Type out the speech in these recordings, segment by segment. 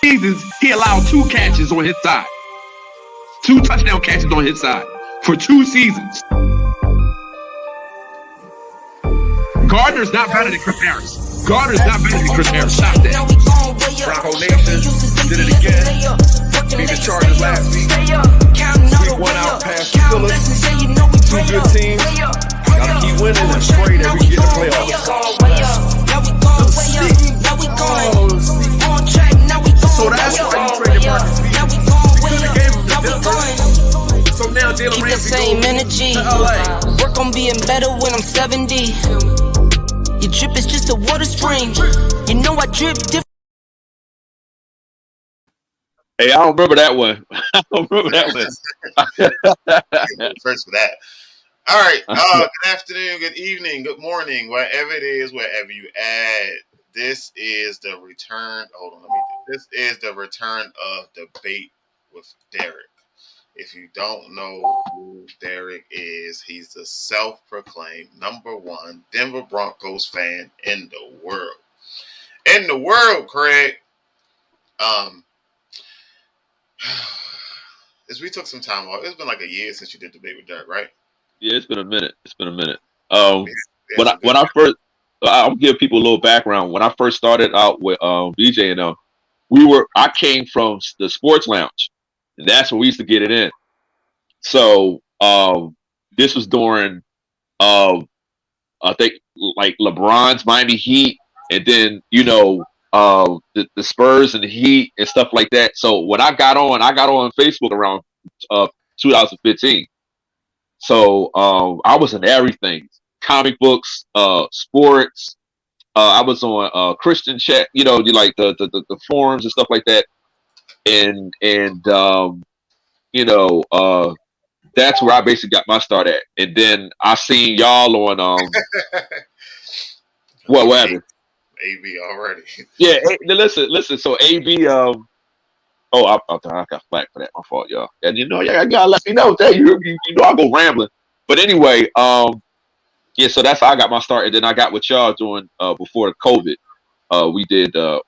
seasons, he allowed 2 catches on his side. 2 touchdown catches on his side for 2 seasons. Gardner's not better than Chris Harris. Gardner's not better than Chris Harris. Stop that. Bronco Nation did it again. Beat the Chargers last week. Week 1 out past the Steelers. 2 good teams. Gotta keep winning and afraid every year to playoffs. So that's why you traded Marcus Peters. You could have gave him the difference. So now Jalen Ramsey the same energy. to LA. Work on being better when I'm 70. Your drip is just a water spring. You know I drip different. Hey, I don't remember that one. I don't remember that one. First for that. All right. Good afternoon, good evening, good morning, wherever it is, wherever you at. This is the return. Hold on, this is the return of Debate with Derek. If you don't know who Derek is, he's the self-proclaimed #1 Denver Broncos fan in the world. In the world, Craig. As we took some time off, it's been like a year since you did Debate with Derek, right? Yeah, it's been a minute. When I first, I'll give people a little background. When I first started out with DJ and I came from the sports lounge, and that's where we used to get it in. So this was during I think like LeBron's Miami Heat, and then the Spurs and the Heat and stuff like that. So when I got on Facebook around 2015. So I was in everything: comic books, sports. I was on Christian chat, you like the forums and stuff like that, and that's where I basically got my start at. And then I seen y'all on what happened? AB already. Yeah, listen. So AB, I got flack for that. My fault, y'all. And y'all gotta let me know that you I go rambling. But anyway, yeah. So that's how I got my start, and then I got with y'all doing before the COVID. We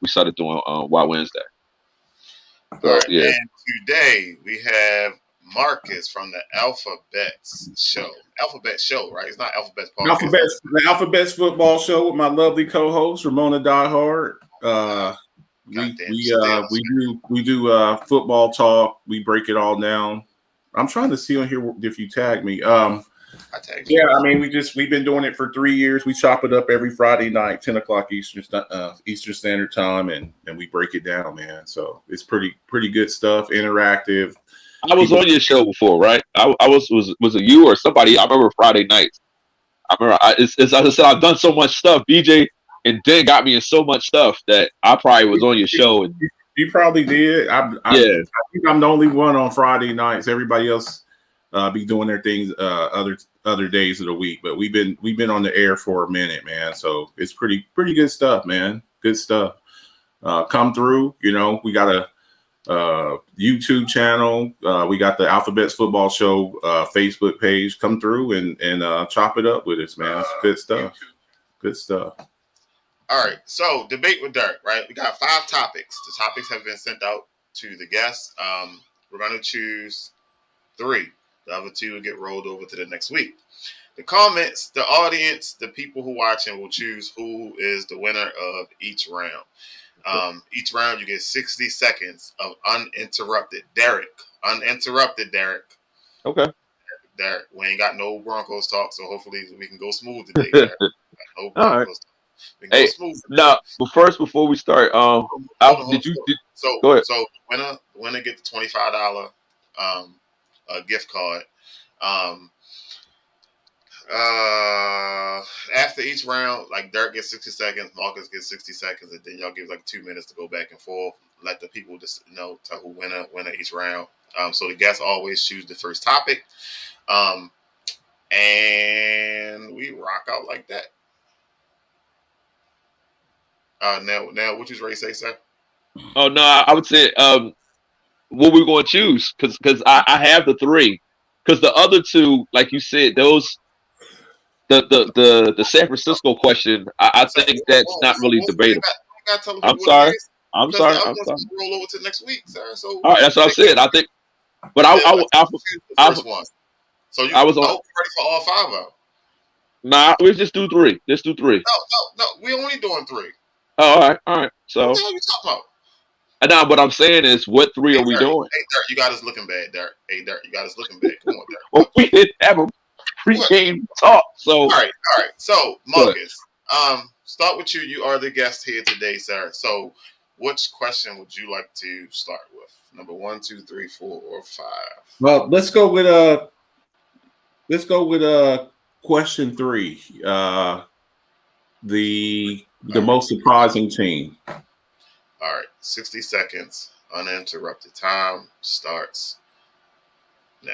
started doing Wild Wednesday. So, Right. yeah. And today we have Marcus from the Alphabets Show. Alphabet Show, right? It's not Alphabets Podcast. The Alphabets Football Show with my lovely co-host Ramona Diehard. We do football talk. We break it all down. I'm trying to see on here if you tag me. I tagged you. Yeah, I mean we've been doing it for 3 years. We chop it up every Friday night, 10 o'clock Eastern Standard Time, and we break it down, man. So it's pretty good stuff, interactive. I was on your show before, right? I was it you or somebody? I remember Friday nights. I remember as I said, I've done so much stuff. BJ and Dan got me in so much stuff that I probably was on your show. And you probably did. I think I'm the only one on Friday nights. Everybody else be doing their things other days of the week. But we've been on the air for a minute, man. So it's pretty good stuff, man. Good stuff. Come through. We got a YouTube channel. We got the Alphabets Football Show Facebook page. Come through and chop it up with us, man. It's good stuff. Good stuff. All right. So Debate with Derek, right? We got 5 topics. The topics have been sent out to the guests. We're going to choose 3. The other 2 will get rolled over to the next week. The comments, the audience, the people who watching will choose who is the winner of each round. Each round you get 60 seconds of uninterrupted Derek. okay. Derek, we ain't got no Broncos talk, so hopefully we can go smooth today. Derek. No Broncos talk. We can go smooth. No, but first before we start, go ahead. So winner get the $25 gift card. After each round, like Derek gets 60 seconds, Marcus gets 60 seconds, and then y'all give like 2 minutes to go back and forth. Let the people just tell who winner each round. So the guests always choose the first topic, and we rock out like that. Now, what you ready to say, sir? Oh no, I would say what we're going to choose because I have the 3 because the other 2, like you said, those. The San Francisco question, I think that's not really debatable. I'm sorry. I'm Because sorry. the other I'm ones sorry. will roll over to next week, sir. So All right, that's what I said. I think, but the first one. So I was I on. hope you're ready for all 5 of them. Nah, we just do 3. Just do 3. No. We only doing 3. Oh, all right. So, What the hell are you talking about? now what I'm saying is, what 3 are we doing? Hey, Derek, you got us looking bad, Derek. Hey, Derek, you got us looking bad. Come on, Derek. Well, we didn't have a pre-game talk, so all right. So, Marcus, start with you. You are the guest here today, sir. So, which question would you like to start with? Number 1, 2, 3, 4, or 5? Well, let's go with question 3. The most surprising team. All right, 60 seconds, uninterrupted time starts now.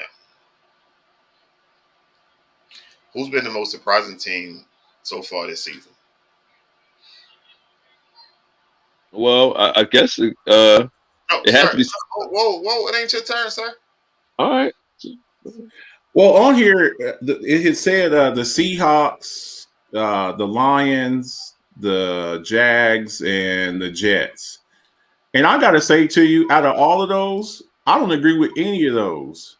Who's been the most surprising team so far this season? well, I guess it No, has sir. to be. Whoa! It ain't your turn, sir. All right. Well, on here it had said the Seahawks, the Lions, the Jags, and the Jets. And I got to say to you, out of all of those, I don't agree with any of those.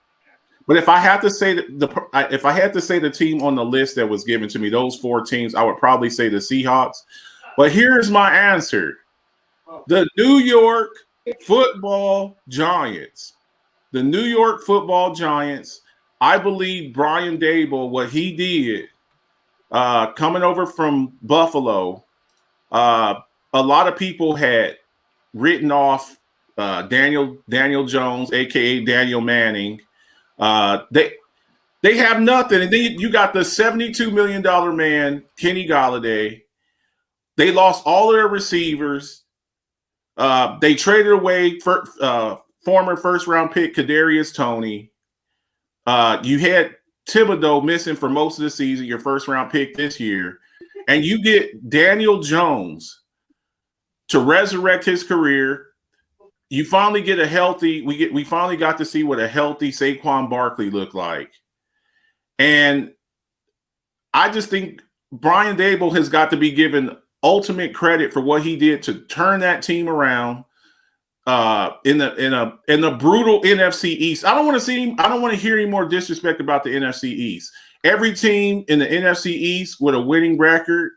But if I had to say the team on the list that was given to me, those 4 teams, I would probably say the Seahawks. But here's my answer: the New York Football Giants. The New York Football Giants. I believe Brian Daboll, what he did, coming over from Buffalo. A lot of people had written off Daniel Jones, aka Daniel Manning. They have nothing, and then you got the $72 million man, Kenny Golladay. They lost all of their receivers. They traded away former first-round pick Kadarius Toney. You had Thibodeau missing for most of the season, your first-round pick this year, and you get Daniel Jones to resurrect his career. You finally get a healthy. We finally got to see what a healthy Saquon Barkley looked like, and I just think Brian Daboll has got to be given ultimate credit for what he did to turn that team around in a brutal NFC East. I don't want to hear any more disrespect about the NFC East. Every team in the NFC East with a winning record,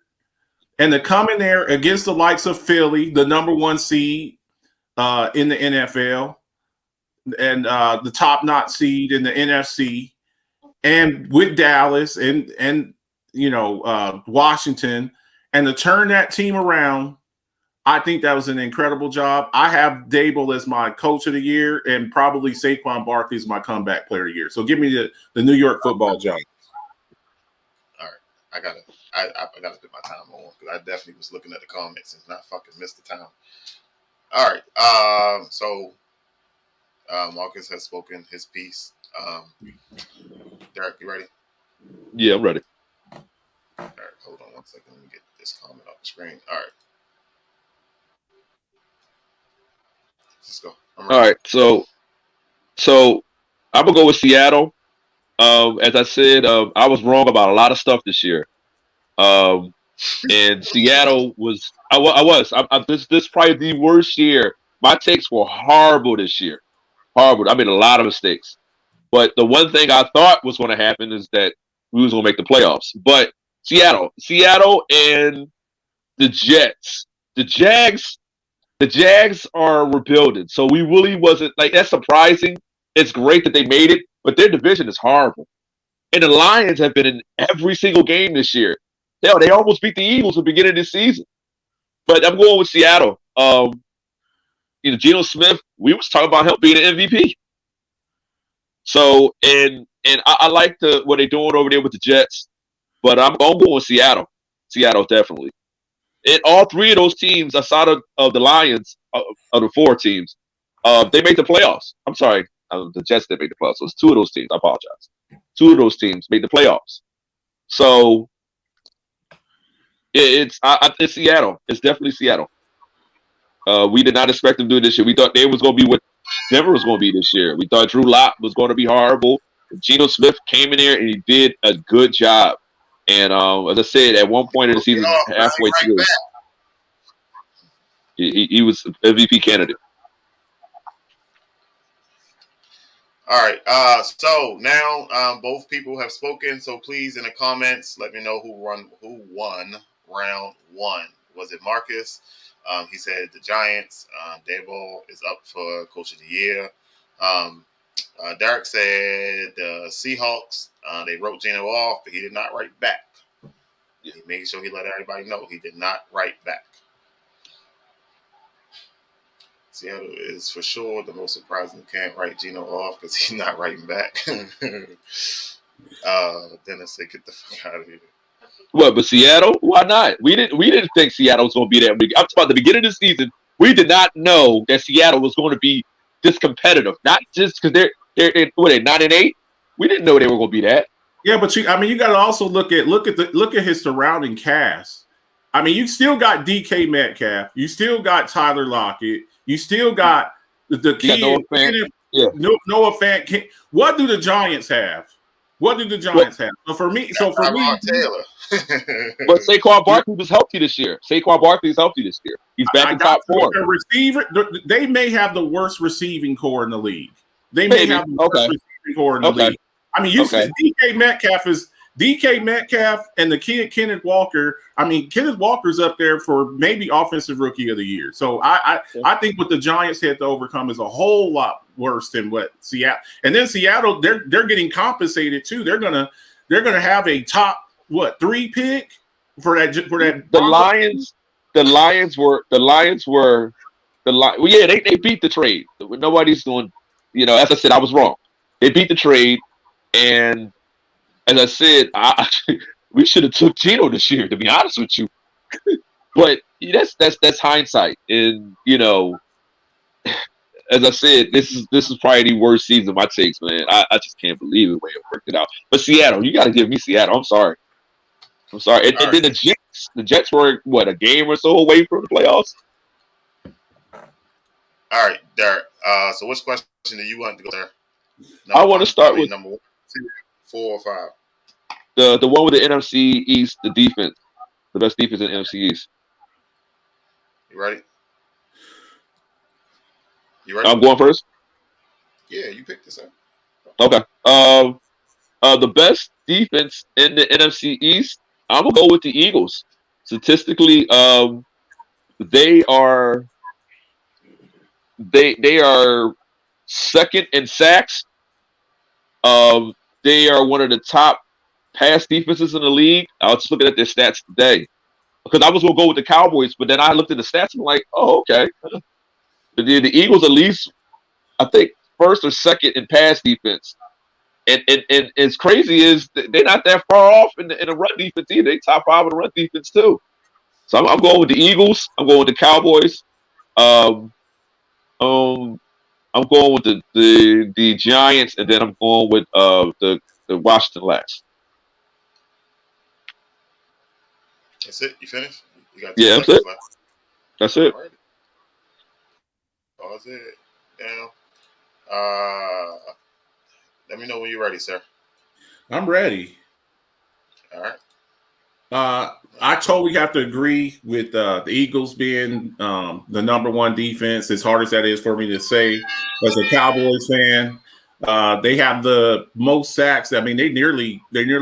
and to come in there against the likes of Philly, the number 1 seed in the NFL, and the top-notch seed in the NFC, and with Dallas and Washington, and to turn that team around, I think that was an incredible job. I have Daboll as my coach of the year, and probably Saquon Barkley is my comeback player of the year. So give me the New York Football Giants. All right, I gotta put my time on because I definitely was looking at the comments and not fucking missed the time. All right, so Marcus has spoken his piece. Derek, you ready? Yeah, I'm ready. All right, hold on one second. Let me get this comment off the screen. All right. Let's go. All right, so I'm gonna go with Seattle. As I said, I was wrong about a lot of stuff this year. And Seattle was. This probably the worst year. My takes were horrible this year. Horrible. I made a lot of mistakes. But the one thing I thought was going to happen is that we was going to make the playoffs. But Seattle, and the Jets, the Jags are rebuilding. So we really wasn't like that's surprising. It's great that they made it, but their division is horrible. And the Lions have been in every single game this year. Hell, they almost beat the Eagles at the beginning of this season. But I'm going with Seattle. Geno Smith, we was talking about him being an MVP. So and I like what they're doing over there with the Jets, but I'm going with Seattle. Seattle definitely. And all 3 of those teams, aside of the Lions, of the 4 teams, they made the playoffs. I'm sorry, the Jets didn't make the playoffs. So it's 2 of those teams. I apologize. 2 of those teams made the playoffs. So it's Seattle. It's definitely Seattle. We did not expect them to do it this year. We thought they was going to be what Denver was going to be this year. We thought Drew Lock was going to be horrible. Geno Smith came in there and he did a good job. And as I said, at one point in the season, halfway through. He was MVP candidate. All right. So now both people have spoken. So please, in the comments, let me know who won round one. Was it Marcus? He said the Giants. Dayball is up for Coach of the Year. Derek said the Seahawks. They wrote Geno off, but he did not write back. He made sure he let everybody know he did not write back. Seattle is for sure the most surprising. Can't write Geno off because he's not writing back. Dennis said, "Get the fuck out of here." What? But Seattle? Why not? We didn't think Seattle was going to be that big. I'm talking about the beginning of the season. We did not know that Seattle was going to be this competitive. Not just because they're 9-8. We didn't know they were going to be that. Yeah, but you got to also look at his surrounding cast. I mean, you still got DK Metcalf. You still got Tyler Lockett. You still got the kid. Noah Fant. What do the Giants have? What do the Giants have? So for me, Taylor. But Saquon Barkley was healthy this year. Saquon Barkley is healthy this year. He's back in top 4. A receiver. They may have the worst receiving core in the league. They may have the worst receiving core in the league. I mean, you said DK Metcalf and the kid Kenneth Walker. I mean, Kenneth Walker's up there for maybe offensive rookie of the year. So I think what the Giants had to overcome is a whole lot worse than what Seattle. And then Seattle, they're getting compensated too. They're gonna have a top 3 pick for that. The Lions were. Well, yeah, they beat the trade. Nobody's doing. As I said, I was wrong. They beat the trade, and as I said, we should have took Geno this year, to be honest with you. But that's hindsight, and as I said, this is probably the worst season of my takes, man. I just can't believe the way it worked out. But Seattle, you got to give me Seattle. I'm sorry. And then the Jets were a game or so away from the playoffs. All right, Derek. So which question do you want to go there? I want to start with number 1, 2, 4, or 5. The one with the NFC East, the defense, the best defense in the NFC East. You ready? I'm going first. Yeah, you picked this up. Okay. The best defense in the NFC East, I'm gonna go with the Eagles. Statistically, they are second in sacks. They are one of the top pass defenses in the league. I was just looking at their stats today because I was gonna go with the Cowboys, but then I looked at the stats and I'm like, oh, okay. The Eagles at least, I think, first or second in pass defense. And as crazy is they're not that far off in the run defense either. They top 5 in the run defense too. So I'm going with the Eagles. I'm going with the Cowboys. I'm going with the Giants, and then I'm going with the Washington last. That's it. You finished? You got that's it. left. That's it. All right. Pause it down. Let me know when you're ready, sir. I'm ready. All right. I totally have to agree with the Eagles being the number 1 defense, as hard as that is for me to say as a Cowboys fan. They have the most sacks. I mean, they nearly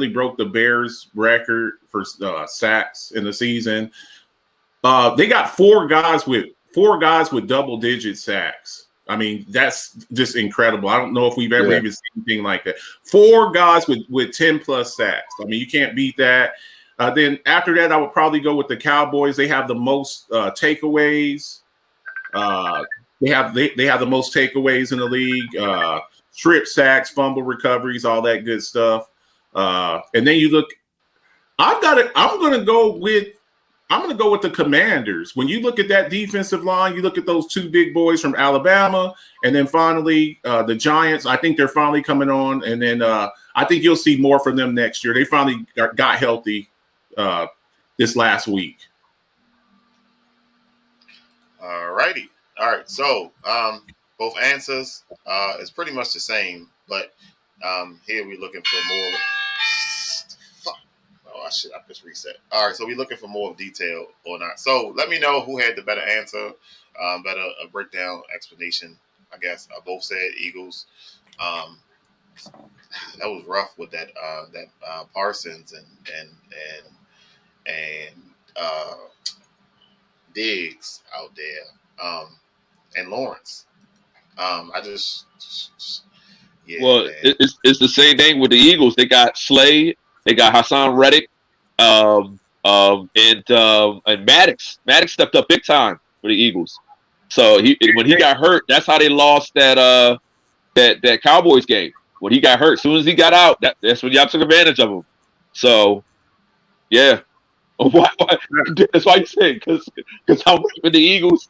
broke the Bears record for sacks in the season. They got 4 guys with double-digit sacks. I mean, that's just incredible. I don't know if we've ever even seen anything like that. 4 guys with 10+ sacks. I mean, you can't beat that. Then after that, I would probably go with the Cowboys. They have the most takeaways. They have the most takeaways in the league. Strip sacks, fumble recoveries, all that good stuff. And then you look. I'm gonna go with the Commanders. When you look at that defensive line, you look at those 2 big boys from Alabama, and then finally the Giants. I think they're finally coming on, and then I think you'll see more from them next year. They finally got healthy this last week. All righty. All right. So both answers is pretty much the same, but here we're looking for more. Fuck. Oh, shit, I just reset. All right, so we're looking for more detail or not. So let me know who had the better answer, better breakdown, explanation. I guess both said Eagles. That was rough with that Parsons and Diggs out there, and Lawrence. I just yeah, Well, man. it's the same thing with the Eagles. They got Slade, they got Hassan Reddick, and Maddox. Maddox stepped up big time for the Eagles. So when he got hurt, that's how they lost that Cowboys game. When he got hurt, as soon as he got out, that's when y'all took advantage of him. So yeah, why? That's why you say because I'm with the Eagles.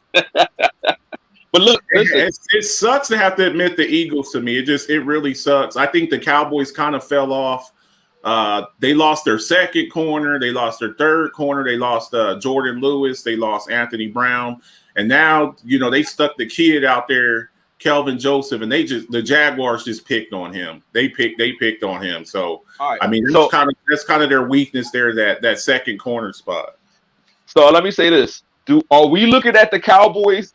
But look, listen. It sucks to have to admit the Eagles to me. It really sucks. I think the Cowboys kind of fell off. They lost their second corner. They lost their third corner. They lost Jordan Lewis. They lost Anthony Brown. And now, they stuck the kid out there, Kelvin Joseph, and the Jaguars just picked on him. They picked on him. So, Right. I mean, that's kind of their weakness there, that second corner spot. So let me say this. Are we looking at the Cowboys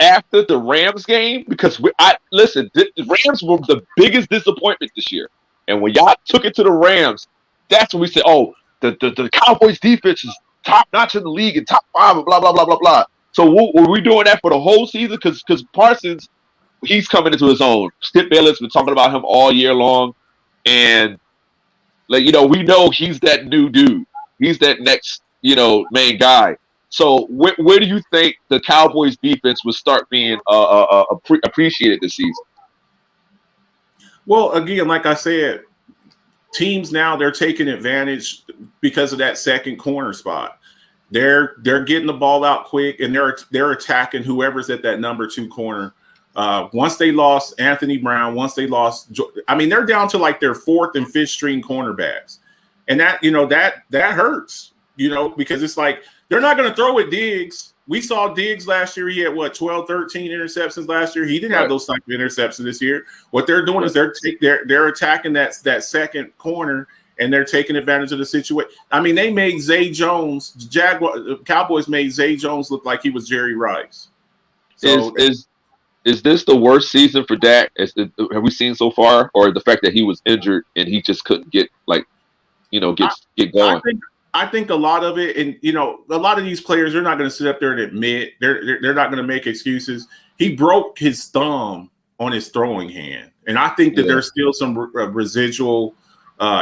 after the Rams game? Because the Rams were the biggest disappointment this year. And when y'all took it to the Rams, that's when we said, oh, the Cowboys defense is top notch in the league and top 5 and blah, blah, blah, blah, blah. So were we doing that for the whole season? Because Parsons, he's coming into his own. Skip Bayless been talking about him all year long. And, we know he's that new dude. He's that next, main guy. So where do you think the Cowboys defense would start being appreciated this season? Well, again, like I said, teams now, they're taking advantage because of that second corner spot. They're getting the ball out quick, and they're attacking whoever's at that number 2 corner. Once they lost Anthony Brown, they're down to like their 4th and 5th string cornerbacks. And that hurts, because it's like they're not going to throw at Diggs. We saw Diggs last year. He had 12, 13 interceptions last year. He didn't have those type of interceptions this year. What they're doing is they're attacking that second corner, and they're taking advantage of the situation. I mean, they made Zay Jones, Cowboys made Zay Jones look like he was Jerry Rice. So is this the worst season for Dak have we seen so far, or the fact that he was injured and he just couldn't get get going? I think a lot of it, and a lot of these players, they're not going to sit up there and admit they're not going to make excuses. He broke his thumb on his throwing hand, and I think that there's still some residual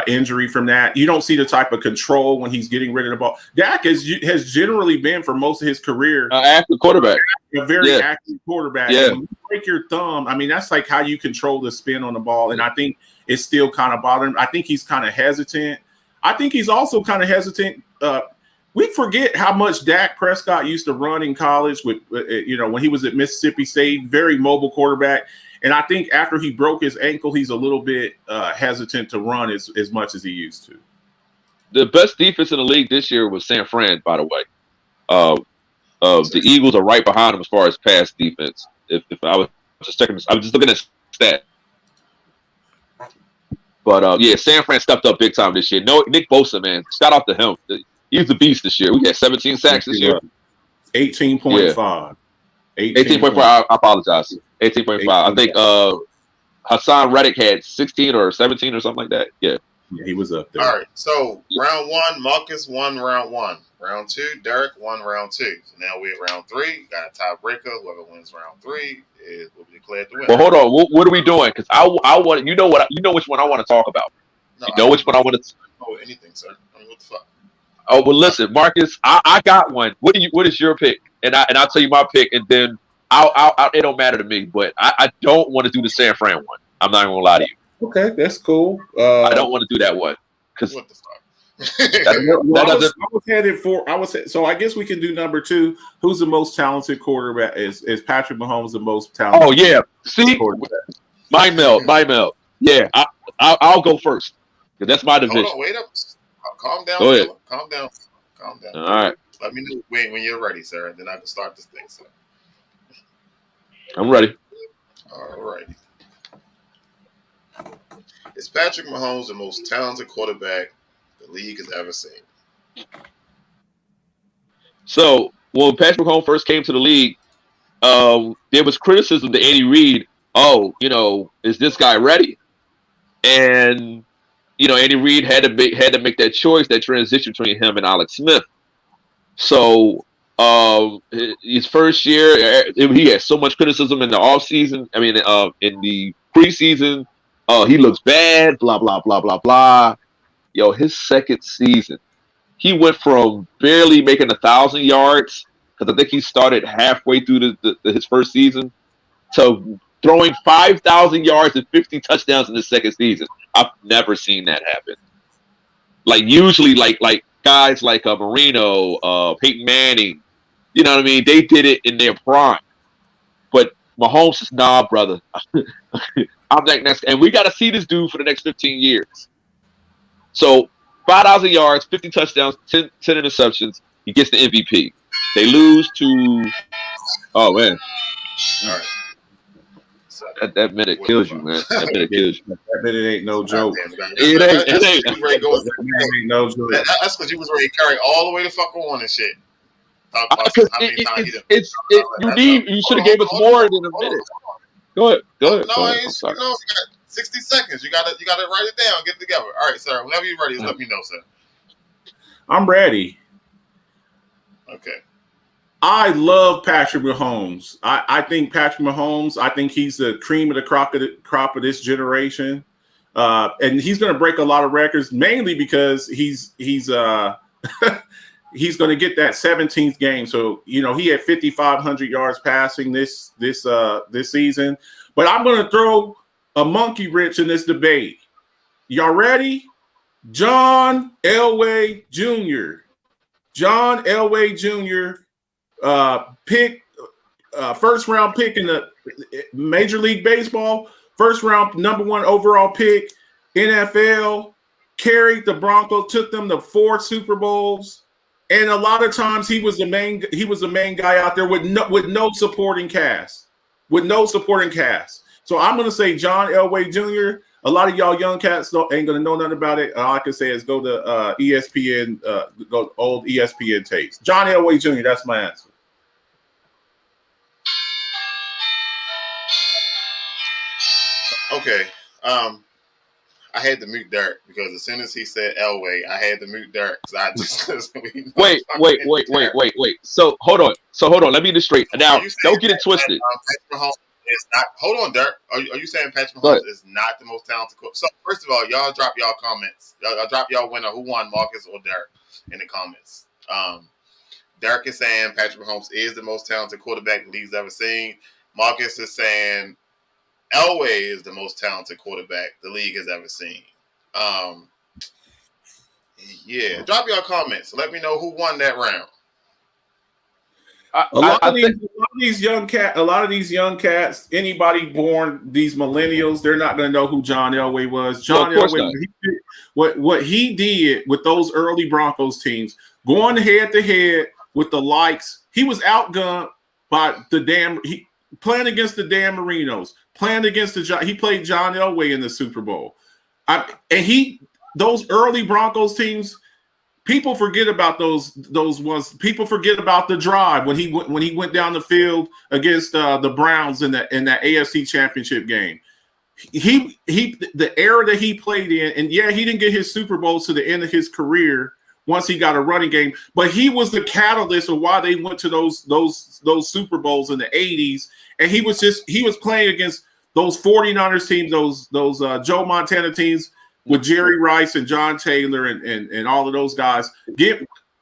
injury from that. You don't see the type of control when he's getting rid of the ball. Dak has generally been, for most of his career, active quarterback, a very active quarterback. Yeah. When you break your thumb, that's like how you control the spin on the ball, and I think it's still kind of bothering him. I think he's kind of hesitant. I think he's also kind of hesitant. We forget how much Dak Prescott used to run in college with, when he was at Mississippi State, very mobile quarterback. And I think after he broke his ankle, he's a little bit hesitant to run as much as he used to. The best defense in the league this year was San Fran, by the way. The Eagles are right behind them as far as pass defense. If I was just checking this, I was just looking at stats. But San Fran stepped up big time this year. No, Nick Bosa, man, shout out to him. He's a beast this year. We had 17 sacks this year. 18.5. 18.5. I apologize. 18.5. I think Hassan Reddick had 16 or 17 or something like that. Yeah, he was up there. All right. So round 1, Marcus won round 1. Round 2, Derek won round 2. So now we're at round 3. Got a tiebreaker. Whoever wins round 3 will be declared the winner. Well, hold on. What are we doing? Because I want which one I want to talk about. No, which one I want to. Oh, anything, sir. What the fuck? Oh, well, listen, Marcus, I got one. What is your pick? And I'll tell you my pick, and then it don't matter to me. But I don't want to do the San Fran one. I'm not gonna lie to you. Okay, that's cool. I don't want to do that one because what the fuck. So I guess we can do number 2. Who's the most talented quarterback? Is Patrick Mahomes the most talented? Oh yeah, see, my melt. Yeah, I'll go first because that's my division. Hold on, wait up. Calm down. Go ahead. Calm down. All right. Let me know when you're ready, sir, and then I can start this thing, sir. I'm ready. All right. Is Patrick Mahomes the most talented quarterback the league has ever seen. So when Patrick Mahomes first came to the league, there was criticism to Andy Reid. Oh, is this guy ready? And Andy Reid had to make that choice, that transition between him and Alex Smith. So his first year, he had so much criticism in the offseason. I mean, in the preseason, he looks bad. Blah blah blah blah blah. His second season, he went from barely making 1,000 yards, because I think he started halfway through his first season, to throwing 5,000 yards and 50 touchdowns in the second season. I've never seen that happen. Like usually, like guys like Marino, Peyton Manning, you know what I mean? They did it in their prime. But Mahomes is, nah, brother. I'm like next, and we got to see this dude for the next 15 years. So 5,000 yards, 50 touchdowns, 10 interceptions. He gets the MVP. They lose to, oh man, All right. That minute kills you, man. That minute kills you. That minute ain't no joke. It ain't. No joke. That's because you was ready to carry all the way to fuck on and shit. You should have gave us more than a minute. Go ahead. No, you got 60 seconds. You got to write it down, get it together. All right, sir. Whenever you're ready, let me know, sir. I'm ready. Okay. I love Patrick Mahomes. I think Patrick Mahomes, I think he's the cream of the crop of this generation. And he's going to break a lot of records, mainly because he's going to get that 17th game. So, he had 5,500 yards passing this season. But I'm going to throw a monkey wrench in this debate. Y'all ready? John Elway Jr. John Elway Jr. First round pick in the Major League Baseball, first round number 1 overall pick, NFL, carried the Broncos, took them to 4 Super Bowls, and a lot of times he was the main guy out there with no supporting cast. So I'm gonna say John Elway Jr. A lot of y'all young cats ain't gonna know nothing about it. All I can say is go to ESPN, go old ESPN tapes. John Elway Jr. That's my answer. Okay. I had to mute Derek because as soon as he said Elway, I had to mute Derek. Wait. So hold on. Let me get this straight. Now, don't get it twisted. Patrick Mahomes is not. Hold on, Derek. Are you saying Patrick Mahomes is not the most talented coach? So first of all, y'all drop y'all comments. Y'all drop y'all winner who won, Marcus or Derek, in the comments. Derek is saying Patrick Mahomes is the most talented quarterback the league's ever seen. Marcus is saying Elway is the most talented quarterback the league has ever seen. Yeah, drop your comments. Let me know who won that round. A lot of these young cats, anybody born these millennials, they're not going to know who John Elway was. John Elway, what he did with those early Broncos teams, going head to head with the likes, he was outgunned by playing against the Dan Marinos, playing against he played John Elway in the Super Bowl. Those early Broncos teams, people forget about those ones. People forget about the drive when he went down the field against the Browns in that AFC Championship game. The era that he played in, and yeah, he didn't get his Super Bowls to the end of his career once he got a running game, but he was the catalyst of why they went to those Super Bowls in the 80s. And he was playing against those 49ers teams, those Joe Montana teams with Jerry Rice and John Taylor and all of those guys.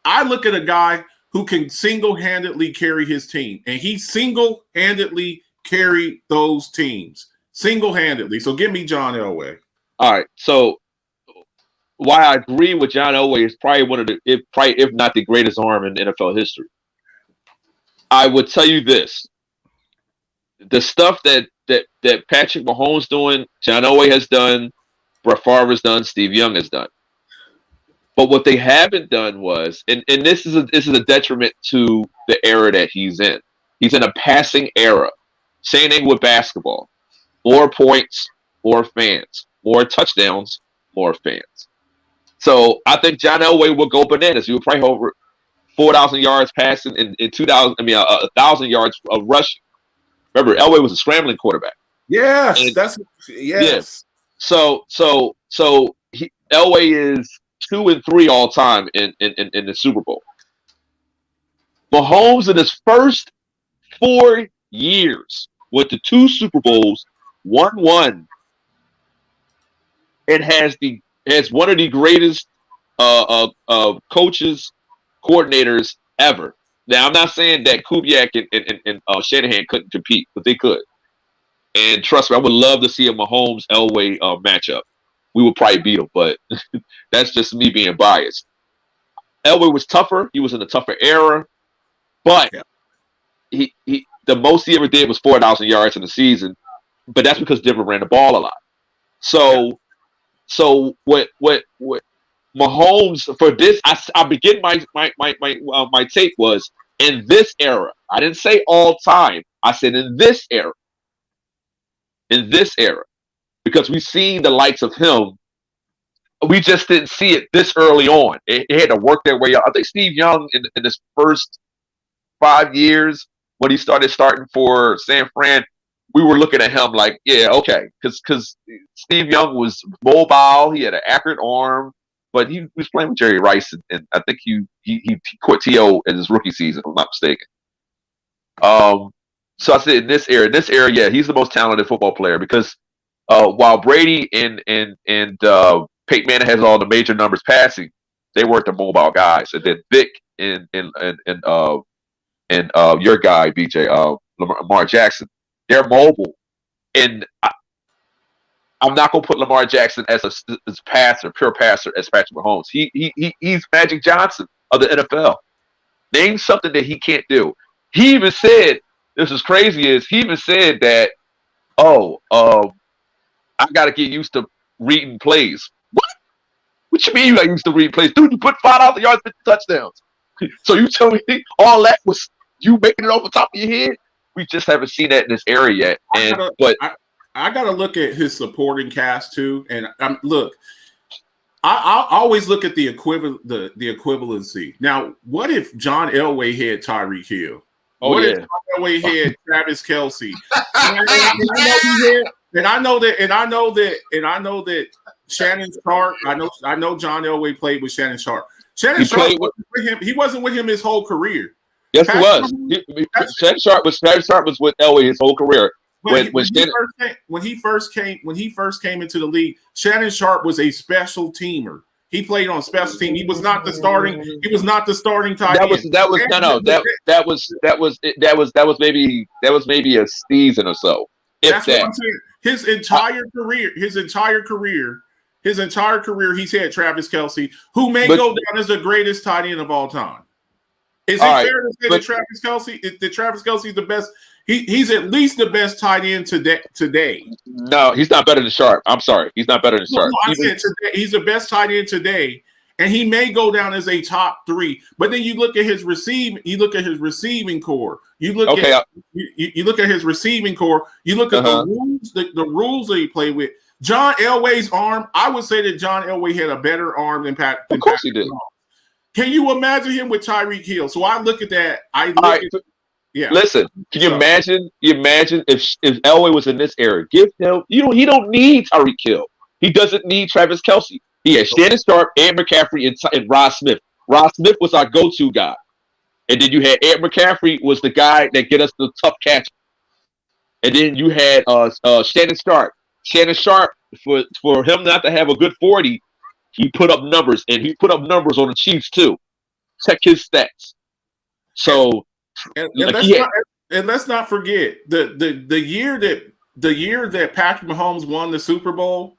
I look at a guy who can single-handedly carry his team, and he single-handedly carried those teams. Single-handedly. So give me John Elway. All right. So why I agree with John Elway is probably one of if not the greatest arm in NFL history. I would tell you this. The stuff that Patrick Mahomes doing, John Elway has done, Brett Favre has done, Steve Young has done. But what they haven't done was, and this is a detriment to the era that he's in. He's in a passing era. Same thing with basketball. More points, more fans. More touchdowns, more fans. So I think John Elway will go bananas. He will probably over 4,000 yards passing and 2,000. I mean, 1,000 yards of rushing. Remember, Elway was a scrambling quarterback. Yes, And, yes. So Elway is 2-3 all time in the Super Bowl. Mahomes in his first 4 years went to 2 Super Bowls, won 1, and has one of the greatest coaches, coordinators ever. Now, I'm not saying that Kubiak and Shanahan couldn't compete, but they could. And trust me, I would love to see a Mahomes-Elway matchup. We would probably beat them, but that's just me being biased. Elway was tougher. He was in a tougher era, but he the most he ever did was 4,000 yards in the season. But that's because Denver ran the ball a lot. So what Mahomes for this? I begin my take was in this era. I didn't say all time. I said in this era. In this era, because we've seen the likes of him, we just didn't see it this early on. It had to work their way up. I think Steve Young in his first 5 years when he starting for San Fran, we were looking at him like, yeah, okay, because Steve Young was mobile, he had an accurate arm, but he was playing with Jerry Rice, and I think he quit T.O. in his rookie season, if I'm not mistaken. So I said in this era, yeah, he's the most talented football player because while Brady and Peyton Manning has all the major numbers passing, they weren't the mobile guys. And then Vic and your guy BJ Lamar Jackson, they're mobile. And I'm not gonna put Lamar Jackson as a pure passer as Patrick Mahomes. He's Magic Johnson of the NFL. Name something that he can't do. He even said. This is crazy. He even said that, I got to get used to reading plays. What? What you mean you got used to reading plays? Dude, you put 5,000 yards, 50 touchdowns. So you tell me all that was you making it off the top of your head? We just haven't seen that in this area yet. I got to look at his supporting cast too. And look, I always look at the equivalency. Now, what if John Elway had Tyreek Hill? What if John Elway had Travis Kelce? And I know that Shannon Sharp. I know John Elway played with Shannon Sharp. Shannon Sharp wasn't with him. He wasn't with him his whole career. Yes, he was. Shannon Sharp was with Elway his whole career. When he first came into the league, Shannon Sharp was a special teamer. He played on special team. He was not the starting. He was not the starting tight end. That was maybe a season or so. That's what I'm saying. His entire career, he's had Travis Kelce, who may go down as the greatest tight end of all time. Is it fair to say that Travis Kelce is the best? He's at least the best tight end today. No, he's not better than Sharp. I'm sorry, he's not better than Sharp. No, I said today, he's the best tight end today, and he may go down as a top 3. But then you look at his receiving core. You look at his receiving core. You look at the rules that he played with. John Elway's arm. I would say that John Elway had a better arm than Patrick. Of course he did. Can you imagine him with Tyreek Hill? So I look at that. Yeah. Listen, can you imagine? If Elway was in this era, give him. He don't need Tyreek Hill. He doesn't need Travis Kelce. He had Shannon Sharp, Ed McCaffrey, and Rod Smith. Rod Smith was our go-to guy, and then you had Ed McCaffrey was the guy that get us the tough catch. And then you had Shannon Sharp. Shannon Sharp for him not to have a good 40, he put up numbers, and he put up numbers on the Chiefs too. Check his stats. So. And let's not forget the year that Patrick Mahomes won the Super Bowl.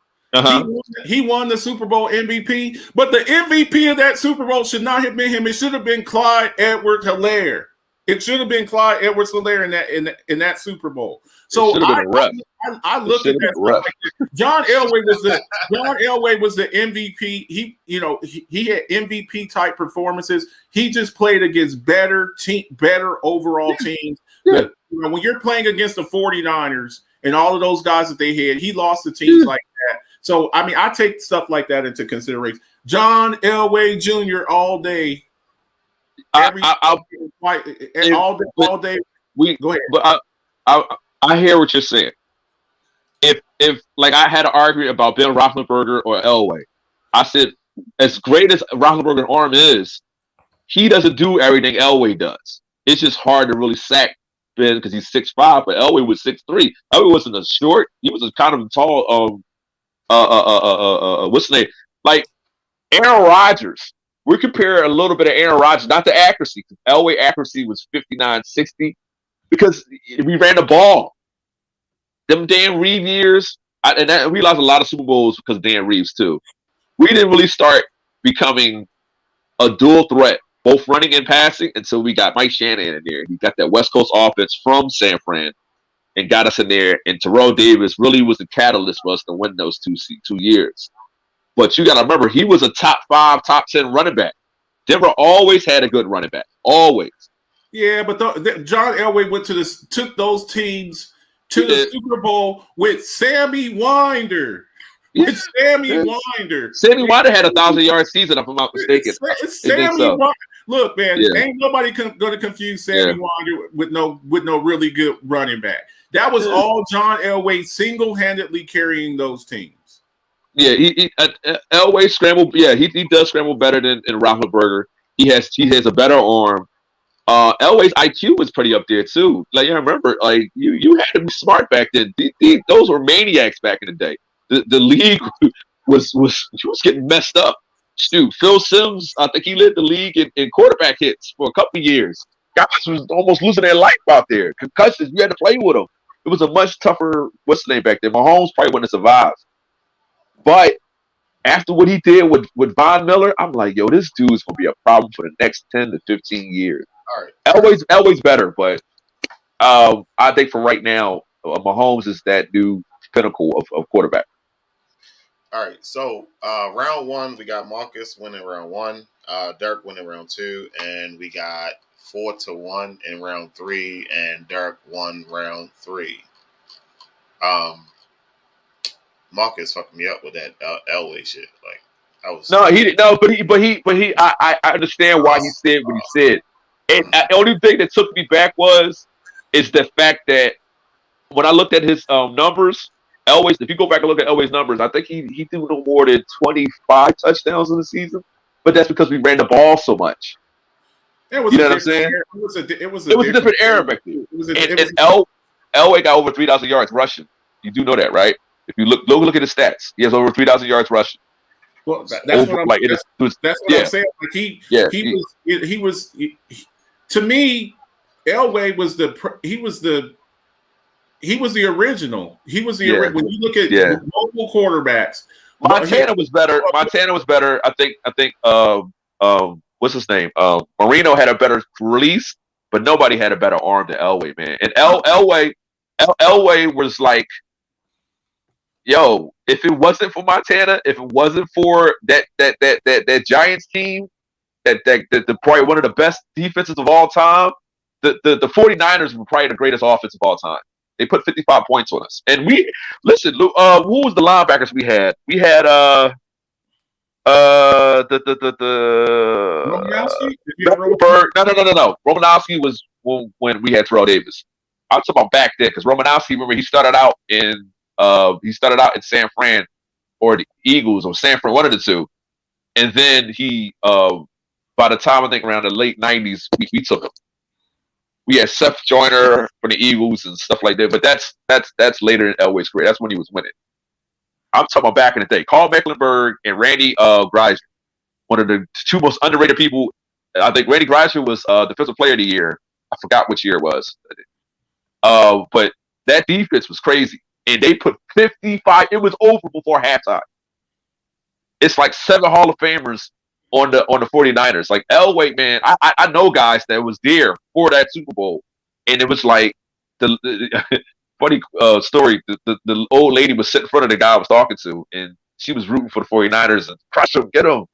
He won the Super Bowl MVP, but the MVP of that Super Bowl should not have been him. It should have been Clyde Edwards-Helaire. It should have been Clyde Edwards-Helaire in that Super Bowl. So I look at that stuff like that. John Elway was the MVP. He had MVP type performances. He just played against better overall teams. Yeah. When you're playing against the 49ers and all of those guys that they had, he lost to teams like that. So I mean, I take stuff like that into consideration. John Elway Jr. all day, all day. Go ahead. But I hear what you're saying. If like I had an argument about Ben Roethlisberger or Elway, I said as great as Roethlisberger's arm is, he doesn't do everything Elway does. It's just hard to really sack Ben because he's 6'5", but Elway was 6'3". Elway wasn't a short; he was a kind of tall. What's the name? Like Aaron Rodgers. We're comparing a little bit of Aaron Rodgers, not the accuracy. Elway accuracy was 59-60 because we ran the ball. Them Dan Reeves years, we lost a lot of Super Bowls because of Dan Reeves too. We didn't really start becoming a dual threat, both running and passing, until we got Mike Shanahan in there. He got that West Coast offense from San Fran and got us in there. And Terrell Davis really was the catalyst for us to win those 2 years. But you got to remember, he was a top 5, top 10 running back. Denver always had a good running back, always. Yeah, but John Elway took those teams to the Super Bowl with Sammy Winder. Yeah. With Sammy Winder. Sammy Winder had a 1,000-yard season, if I'm not mistaken. Sammy Winder. Look, man, ain't nobody going to confuse Sammy Winder with no really good running back. That was all John Elway single-handedly carrying those teams. Yeah, Elway scrambled. Yeah, he does scramble better than Roethlisberger. He has a better arm. Elway's IQ was pretty up there too. Like you remember, like you had to be smart back then. Those were maniacs back in the day. The league was getting messed up. Shoot, Phil Simms, I think he led the league in quarterback hits for a couple of years. Guys was almost losing their life out there. Concussions, you had to play with them. It was a much tougher. What's the name back then? Mahomes probably wouldn't have survived. But after what he did with Von Miller, I'm like, yo, this dude's gonna be a problem for the next 10 to 15 years. All right. Elway's better, but I think for right now, Mahomes is that new pinnacle of quarterback. All right. So round 1, we got Marcus winning round 1, Dirk winning round 2, and we got 4-1 in round 3, and Dirk won round 3. Marcus fucked me up with that Elway shit. Like, I was he didn't. No, but he. I understand why he said what he said. And the only thing that took me back is the fact that when I looked at his numbers, Elway's. If you go back and look at Elway's numbers, I think he threw no more than 25 touchdowns in the season. But that's because we ran the ball so much. You know what I'm saying? It was a different era back then. Elway got over 3,000 yards rushing. You do know that, right? If you look at his stats, he has over 3,000 yards rushing. Well, that's what I'm saying. Like he was. To me, Elway was the original. He was the original. When you look at mobile quarterbacks, Montana was better. I think. What's his name? Marino had a better release, but nobody had a better arm than Elway, man. And Elway was like, yo, if it wasn't for Montana, if it wasn't for that Giants team, that probably one of the best defenses of all time, the 49ers were probably the greatest offense of all time. They put 55 points on us. And who was the linebackers we had? We had Romanowski? No. Romanowski was when we had Terrell Davis. I'm talking about back then because Romanowski, remember, he started out in San Fran or the Eagles or San Fran, one of the two. And then he, by the time I think around the late 90s, we took him. We had Seth Joyner for the Eagles and stuff like that. But that's later in Elway's career. That's when he was winning. I'm talking about back in the day. Carl Mecklenburg and Randy Greiser, one of the two most underrated people. I think Randy Greiser was Defensive Player of the Year. I forgot which year it was. But that defense was crazy. And they put 55. It was over before halftime. It's like 7 Hall of Famers on the 49ers. Like Elway, man, I know guys that was there for that Super Bowl. And it was like the funny story. The old lady was sitting in front of the guy I was talking to, and she was rooting for the 49ers and crush them, get them.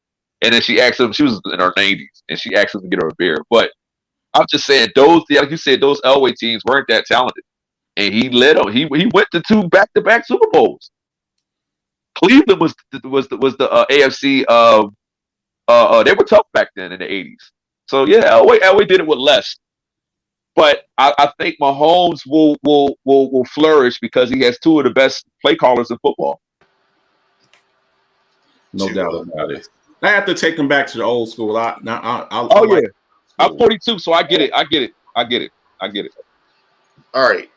And then she asked him, she was in her 90s, and she asked him to get her a beer. But I'm just saying, like you said, those Elway teams weren't that talented. And he led them. He went to 2 back-to-back Super Bowls. Cleveland was the AFC. They were tough back then in the 80s. So yeah, Elway did it with less. But I think Mahomes will flourish because he has two of the best play callers in football. No doubt about it. I have to take him back to the old school. I'm 42, so I get it. All right,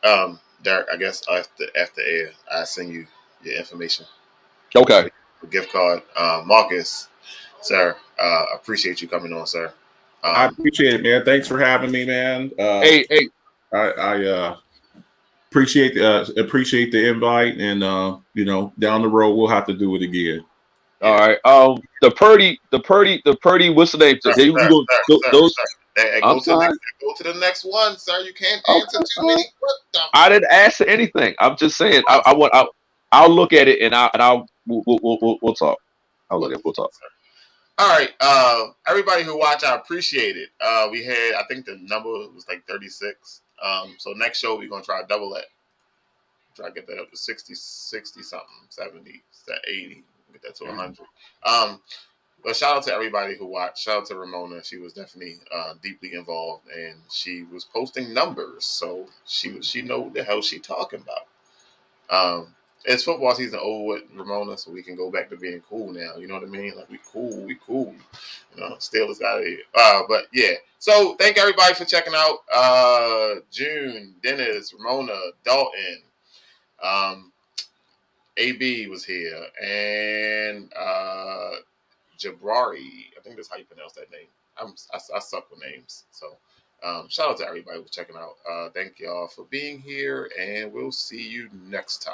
Derek. I guess after air, I send you your information. Okay. The gift card, Marcus, sir. Appreciate you coming on, sir. I appreciate it, man. Thanks for having me, man. Hey. I appreciate the invite, and down the road we'll have to do it again. All right. The Purdy. What's the name? Sir, go to the next one, sir. You can't answer too many. I didn't answer anything. I'm just saying. I'll look at it and we'll talk. We'll talk. All right, everybody who watched, I appreciate it. We had, I think the number was like 36. So next show we're gonna try to double that. Try to get that up to 60 something, 70, 80. Get that to 100. But shout out to everybody who watched. Shout out to Ramona. She was definitely deeply involved, and she was posting numbers, so she know what the hell she talking about. It's football season over with, Ramona, so we can go back to being cool now. You know what I mean? Like we cool. You know, Steelers got it. But yeah. So thank everybody for checking out. June, Dennis, Ramona, Dalton, AB was here, and Jabrari. I think that's how you pronounce that name. I suck with names. So shout out to everybody who's checking out. Thank y'all for being here, and we'll see you next time.